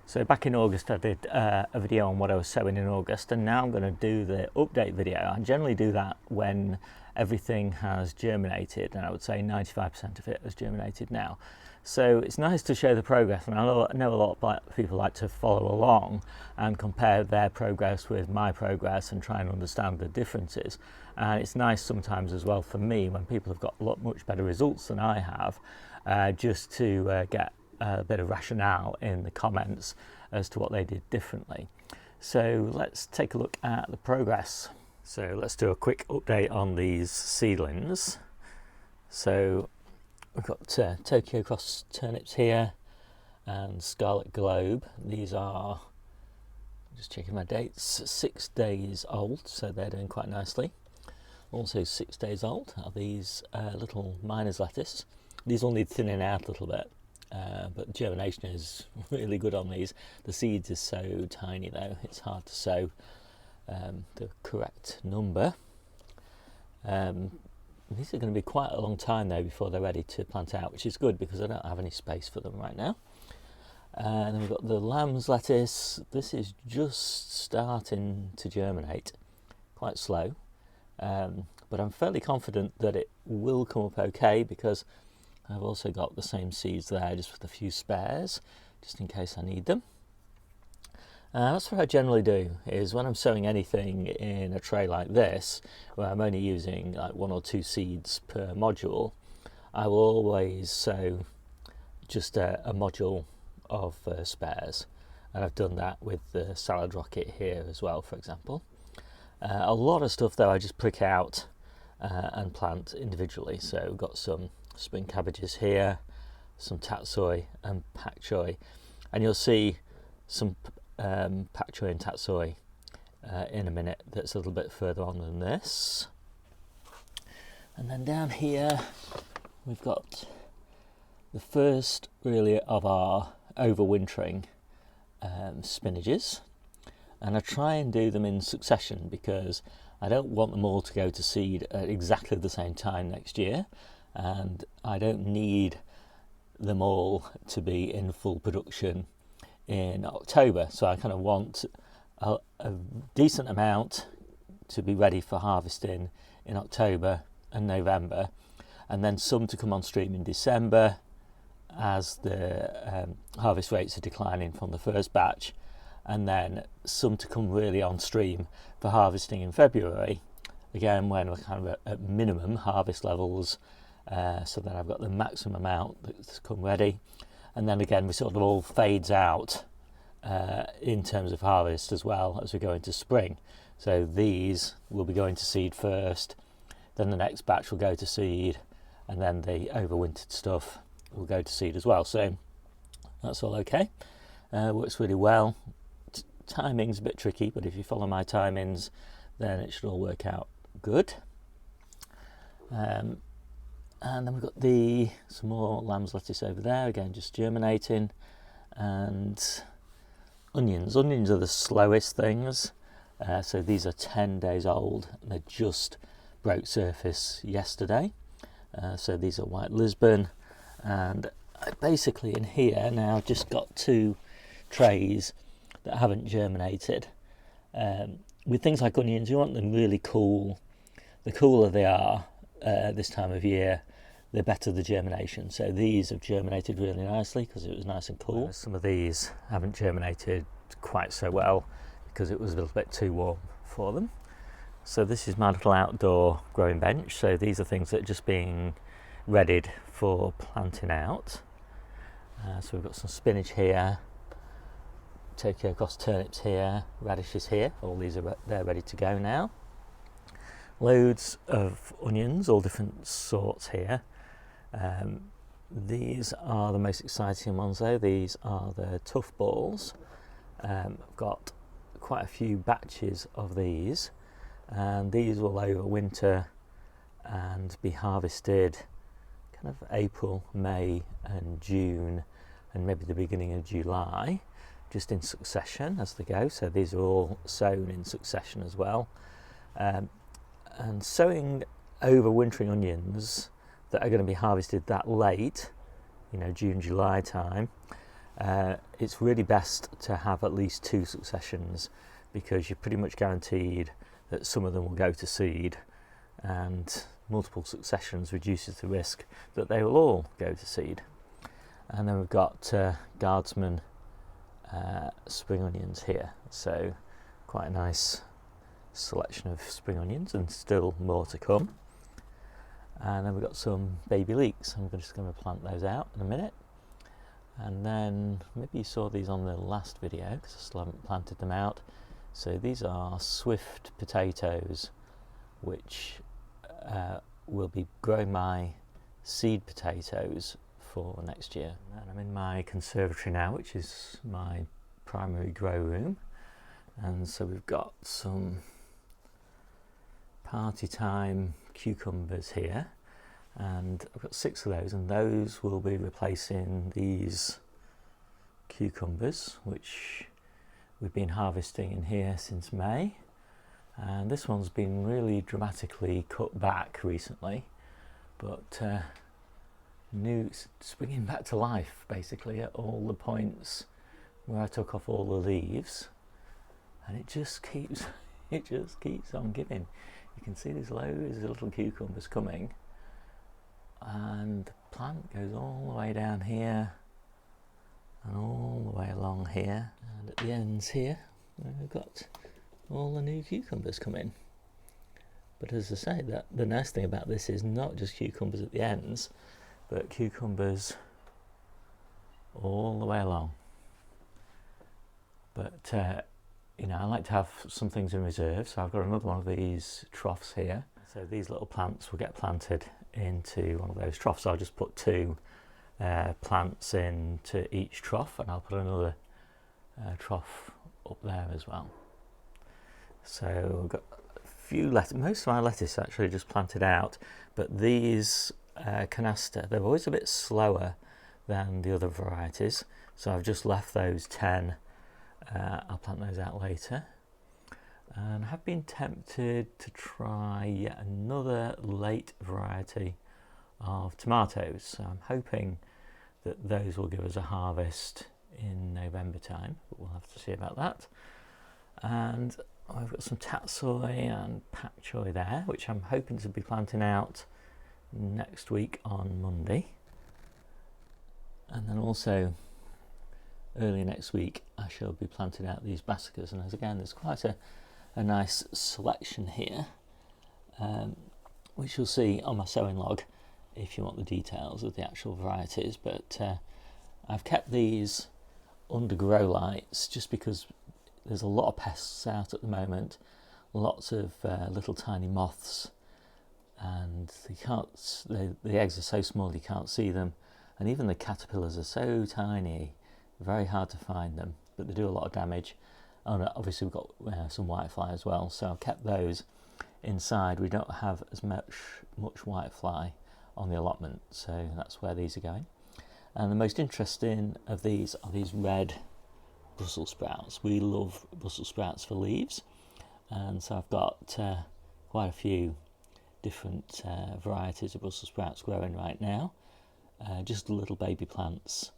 So back in August I did a video on what I was sowing in August, and now I'm going to do the update video. I generally do that when everything has germinated, and I would say 95% of it has germinated now. So it's nice to show the progress, and I know a lot of people like to follow along and compare their progress with my progress and try and understand the differences. And it's nice sometimes as well for me when people have got much better results than I have, just to get a bit of rationale in the comments as to what they did differently. So let's take a look at the progress. So let's do a quick update on these seedlings. So we've got Tokyo Cross turnips here and Scarlet Globe. These are, just checking my dates, 6 days old, so they're doing quite nicely. Also 6 days old are these little miner's lettuce. These will need thinning out a little bit. But germination is really good on these. The seeds are so tiny though, it's hard to sow the correct number. These are going to be quite a long time though before they're ready to plant out, which is good because I don't have any space for them right now. And then we've got the lamb's lettuce. This is just starting to germinate, quite slow, but I'm fairly confident that it will come up okay because I've also got the same seeds there, just with a few spares, just in case I need them. That's what I generally do, is when I'm sowing anything in a tray like this, where I'm only using like 1 or 2 seeds per module, I will always sow just a module of spares. And I've done that with the salad rocket here as well, for example. A lot of stuff though I just prick out and plant individually. So we've got some spring cabbages here, some tatsoi and pak choi, and you'll see some pak choi and tatsoi in a minute that's a little bit further on than this. And then down here we've got the first really of our overwintering spinaches, and I try and do them in succession because I don't want them all to go to seed at exactly the same time next year, and I don't need them all to be in full production in October. So I kind of want a decent amount to be ready for harvesting in October and November, and then some to come on stream in December as the harvest rates are declining from the first batch, and then some to come really on stream for harvesting in February, again when we're kind of at minimum harvest levels, so that I've got the maximum amount that's come ready. And then again we sort of all fades out in terms of harvest as well as we go into spring. So these will be going to seed first, then the next batch will go to seed, and then the overwintered stuff will go to seed as well. So that's all okay. Works really well. Timing's a bit tricky, but if you follow my timings then it should all work out good. And then we've got some more lamb's lettuce over there, again just germinating, and onions. Onions are the slowest things, so these are 10 days old and they just broke surface yesterday. So these are white Lisbon, and I basically in here now just got 2 trays that haven't germinated. With things like onions, you want them really cool. The cooler they are this time of year, the better the germination. So these have germinated really nicely because it was nice and cool. Some of these haven't germinated quite so well because it was a little bit too warm for them. So this is my little outdoor growing bench. So these are things that are just being readied for planting out. So we've got some spinach here, Tokyo Cross turnips here, radishes here. All these they're ready to go now. Loads of onions, all different sorts here. These are the most exciting ones though. These are the tough balls. I've got quite a few batches of these, and these will overwinter and be harvested kind of April, May and June, and maybe the beginning of July, just in succession as they go. So these are all sown in succession as well. And sowing overwintering onions that are going to be harvested that late, June, July time, It's really best to have at least 2 successions, because you're pretty much guaranteed that some of them will go to seed, and multiple successions reduces the risk that they will all go to seed. And then we've got Guardsman spring onions here, so quite a nice selection of spring onions, and still more to come. And then we've got some baby leeks. I'm just going to plant those out in a minute. And then maybe you saw these on the last video, because I still haven't planted them out. So these are swift potatoes, which will be growing my seed potatoes for next year. And I'm in my conservatory now, which is my primary grow room. And so we've got some party time cucumbers here, and I've got 6 of those, and those will be replacing these cucumbers, which we've been harvesting in here since May. And this one's been really dramatically cut back recently, but new, springing back to life basically at all the points where I took off all the leaves, and it just keeps on giving. You can see there's loads of little cucumbers coming, and the plant goes all the way down here and all the way along here, and at the ends here we've got all the new cucumbers coming. But as I say, that the nice thing about this is not just cucumbers at the ends, but cucumbers all the way along. But you know, I like to have some things in reserve, so I've got another one of these troughs here. So these little plants will get planted into one of those troughs. So I'll just put 2 plants into each trough, and I'll put another trough up there as well. So I've got a few lettuce. Most of my lettuce actually just planted out, but these canasta, they're always a bit slower than the other varieties, so I've just left those 10. I'll plant those out later. And I have been tempted to try yet another late variety of tomatoes, so I'm hoping that those will give us a harvest in November time, but we'll have to see about that. And I've got some tatsoi and pak choi there, which I'm hoping to be planting out next week on Monday. And then also early next week I shall be planting out these brassicas, and as again there's quite a nice selection here, which you'll see on my sowing log if you want the details of the actual varieties. But I've kept these under grow lights just because there's a lot of pests out at the moment, lots of little tiny moths, and the eggs are so small you can't see them, and even the caterpillars are so tiny, very hard to find them, but they do a lot of damage. And obviously we've got some whitefly as well, so I've kept those inside. We don't have as much whitefly on the allotment, so that's where these are going. And the most interesting of these are these red Brussels sprouts. We love Brussels sprouts for leaves, and so I've got quite a few different varieties of Brussels sprouts growing right now, just little baby plants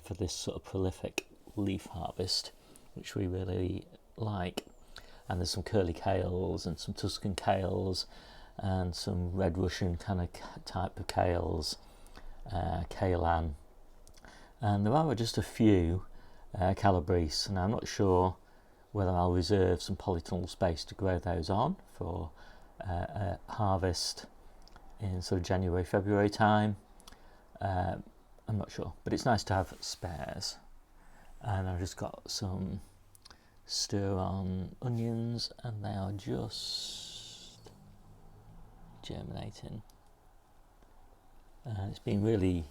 for this sort of prolific leaf harvest, which we really like. And there's some curly kales and some Tuscan kales and some red Russian kind of type of kales, kale-an, and there are just a few calabrese, and I'm not sure whether I'll reserve some polytunnel space to grow those on for a harvest in sort of January, February time. I'm not sure, but it's nice to have spares. And I've just got some stir-on onions, and they are just germinating. It's been really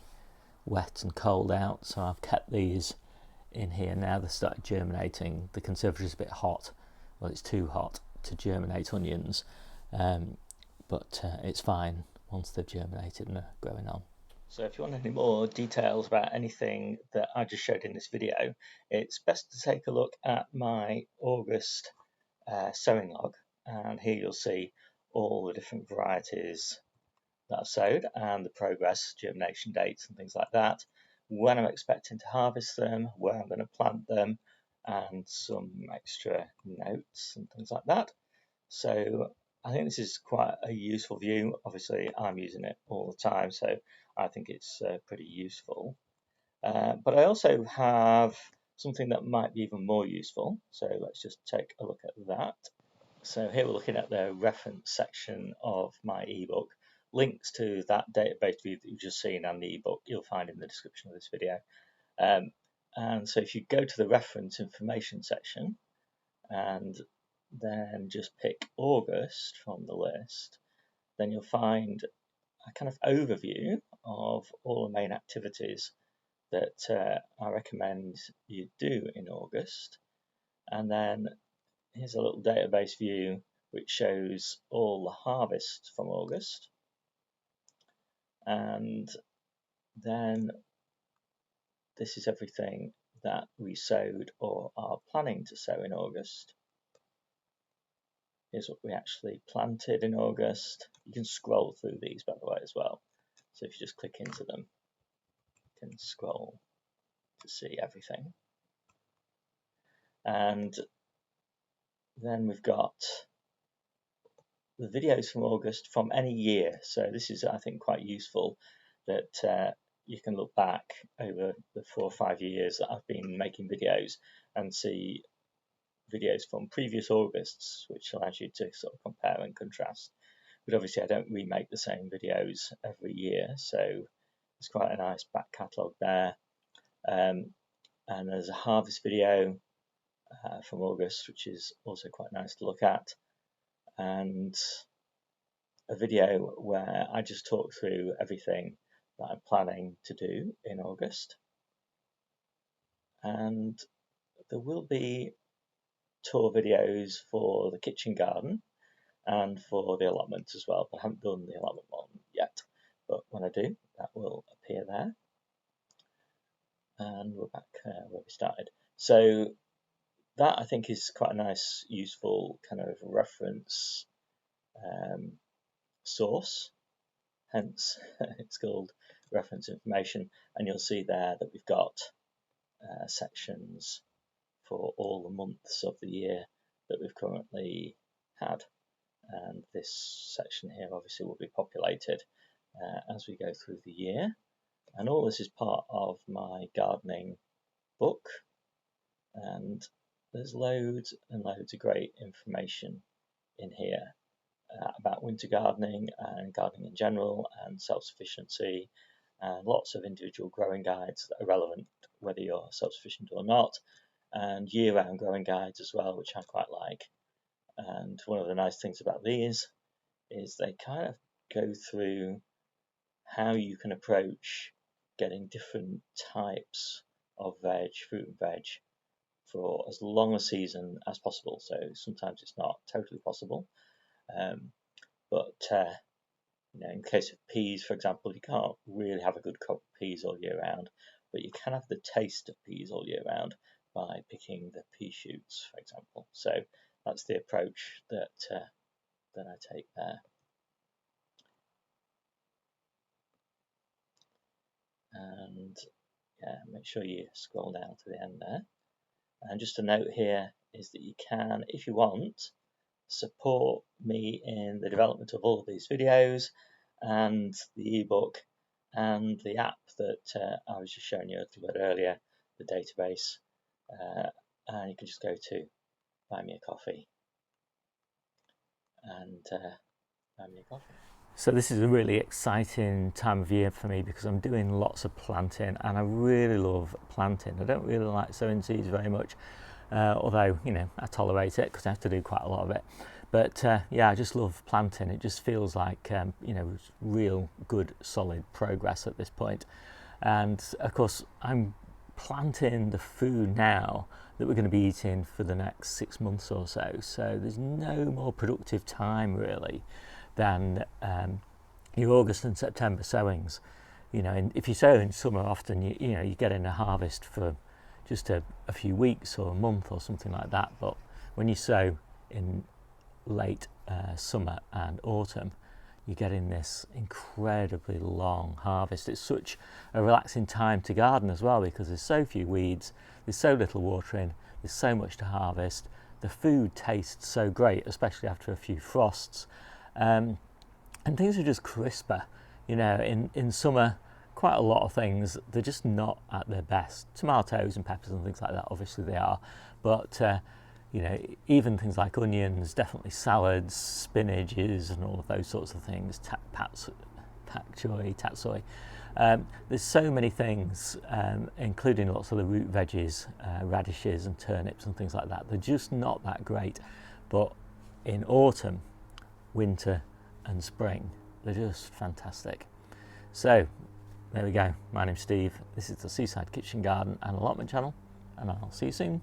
wet and cold out, so I've kept these in here. Now they've started germinating. The conservatory is a bit hot. Well, it's too hot to germinate onions, but it's fine once they've germinated and are growing on. So if you want any more details about anything that I just showed in this video, it's best to take a look at my August sowing log, and here you'll see all the different varieties that I've sowed and the progress, germination dates and things like that. when I'm expecting to harvest them, where I'm going to plant them, and some extra notes and things like that. So I think this is quite a useful view. Obviously, I'm using it all the time, so I think it's pretty useful. But I also have something that might be even more useful. So let's just take a look at that. So here we're looking at the reference section of my ebook. Links to that database view that you've just seen and the ebook you'll find in the description of this video. And so if you go to the reference information section and then just pick August from the list, then you'll find a kind of overview of all the main activities that I recommend you do in August. And then here's a little database view which shows all the harvest from August. And then this is everything that we sowed or are planning to sow in August. Here's what we actually planted in August. You can scroll through these, by the way, as well. So if you just click into them, you can scroll to see everything. And then we've got the videos from August from any year. So this is, I think, quite useful that you can look back over the 4 or 5 years that I've been making videos and see videos from previous Augusts, which allows you to sort of compare and contrast. But obviously I don't remake the same videos every year, so there's quite a nice back catalogue there. And there's a harvest video from August, which is also quite nice to look at, and a video where I just talk through everything that I'm planning to do in August. And there will be tour videos for the kitchen garden and for the allotment as well, but I haven't done the allotment one yet. But when I do, that will appear there. And we're back where we started. So that I think is quite a nice, useful kind of reference source, hence it's called reference information. And you'll see there that we've got sections for all the months of the year that we've currently had. And this section here obviously will be populated as we go through the year. And all this is part of my gardening book. And there's loads and loads of great information in here about winter gardening and gardening in general and self-sufficiency, and lots of individual growing guides that are relevant whether you're self-sufficient or not, and year-round growing guides as well, which I quite like. And one of the nice things about these is they kind of go through how you can approach getting different types of veg, fruit and veg, for as long a season as possible. So sometimes it's not totally possible, but in the case of peas, for example, you can't really have a good crop of peas all year round, but you can have the taste of peas all year round by picking the pea shoots, for example. So that's the approach that I take there. And yeah, make sure you scroll down to the end there. And just a note here is that you can, if you want, support me in the development of all of these videos and the ebook and the app that I was just showing you a little bit earlier, the database. And you can just go to Buy Me a Coffee and buy me a coffee. So this is a really exciting time of year for me because I'm doing lots of planting, and I really love planting. I don't really like sowing seeds very much, although I tolerate it because I have to do quite a lot of it. But yeah, I just love planting. It just feels like real good solid progress at this point. And of course I'm planting the food now that we're going to be eating for the next 6 months or so. So there's no more productive time really than your August and September sowings. And if you sow in summer, often you get in a harvest for just a few weeks or a month or something like that. But when you sow in late summer and autumn, you're getting this incredibly long harvest. It's such a relaxing time to garden as well, because there's so few weeds, there's so little watering, there's so much to harvest. The food tastes so great, especially after a few frosts, and things are just crisper. You know, in summer, quite a lot of things, they're just not at their best. Tomatoes and peppers and things like that, obviously they are, but you know, even things like onions, definitely salads, spinaches and all of those sorts of things, pak choy. There's so many things, including lots of the root veggies, radishes and turnips and things like that. They're just not that great. But in autumn, winter and spring, they're just fantastic. So there we go. My name's Steve. This is the Seaside Kitchen Garden and Allotment channel, and I'll see you soon.